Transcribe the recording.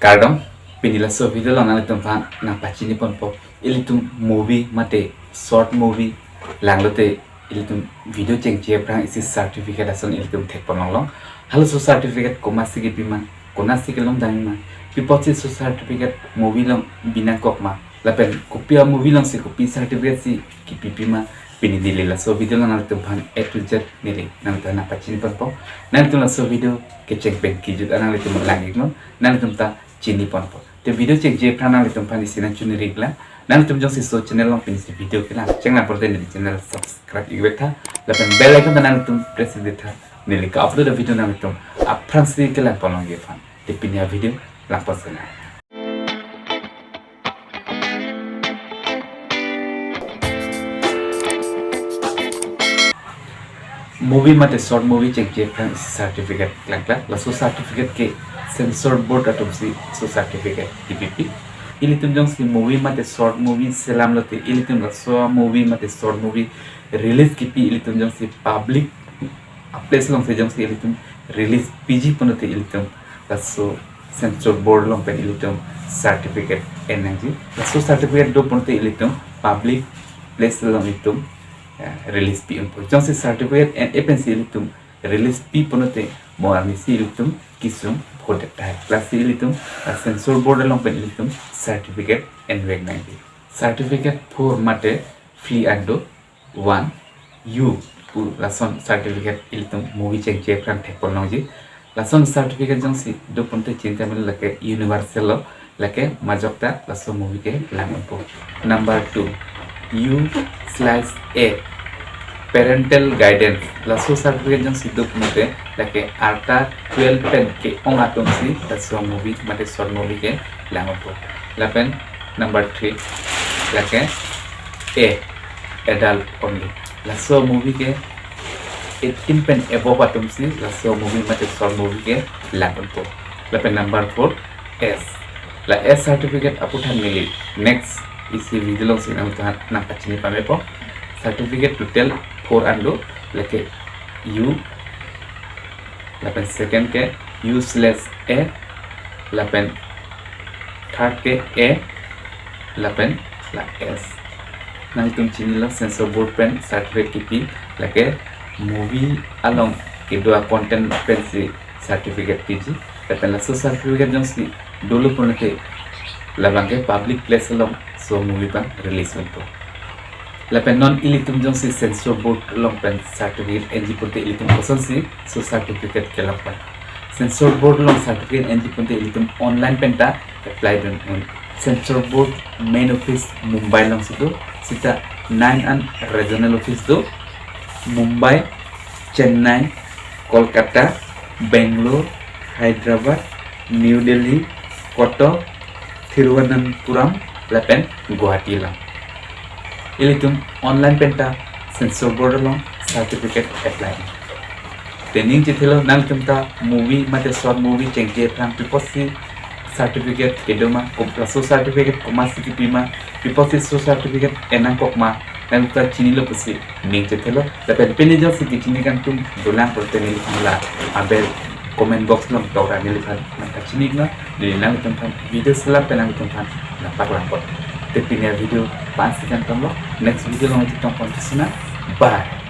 Kardom pinila so video lang nalitum pan na pachini ponpo ilitum movie mate short movie langlote ilitum video cheng che prang isi certificate ason ilitum thek ponong long halo so certificate komasi ge pima konasi ke long dami ma pipochi so certificate movie long binang kok ma lapen kopia movie long si kopi certificate si ki pipima pini dilila so video lang nalitum pan A to Z nili nalitum na pachini ponpo nalitum la so video ke cheng pen ki jut anang litum langik no nalitum ta chini ponpo te video cek je prana litum pani sinan chuni regla nan tum jong si so channel long pini si video kila chengla porte ni channel subscribe igweta la pen bell icon nan tum press ditha nili ka upload video nan tum apran si kila polong ge fan te pini video lang pasana movie mate short movie cek je pran certificate langla la so certificate ke sensor board atom si so certificate DPP ilitum jong si movie mate short movie selam lote ilitum la so movie mate short movie release kipi ilitum jong si public place long se jong si ilitum release PG ponote ilitum la so sensor board long pen ilitum certificate energy la so certificate do ponote ilitum public place long ilitum release P unpo jong si certificate and agency ilitum release P ponote mo ami si ilitum kisum protect hai plus ilitum sensor board along pen ilitum certificate and recognize certificate for mate free ando 1 u lason certificate ilitum movie check je pran thek polongji lason certificate jong si do ponte cinta mel lake universal lake majokta lason movie ke lango number 2 U/A parental guidance laso certificate jong si duk mate lake arta 12 pen ke ong atom si laso movie mate short movie ke langopo lapen number 3 lake A adult only laso movie ke 18 pen above atom si laso movie mate short movie ke langopo lapen number 4 S la S certificate aputan mili next isi video long si na pachini pamepo certificate total 4 ando leke U lapen second ke U/A lapen third ke A lapen la S nang tum chini lo sensor board pen certificate kipi leke movie along ke doa content pen si certificate PG lapen la so certificate jong si dulu ponate labangke public place along so movie pan release unto lapen non ilitum jong si sensor board long pen certificate NG ponte ilitum koson si so certificate ke long pen sensor board long certificate NG ponte ilitum online penta apply don sensor board main office Mumbai long situ sita 9 and regional office do Mumbai Chennai Kolkata Bangalore Hyderabad New Delhi Kotak Thiruvananthapuram lapen Guwahati lang ilitum online penta sensor board long certificate apply training chithelo nang tumta movie mate short movie chengje prang piposi certificate kedoma so certificate komasi ki pima piposi so certificate enang kokma nang ta chini lo pusi ning chithelo lapen penijo si chini kan tum dolang porte ni la abel comment box long tora ni likan nang ta chini na ni nang tum video selap penang tum na paklang pot te pinya video 5 second tong lo next video long kita kontisna bye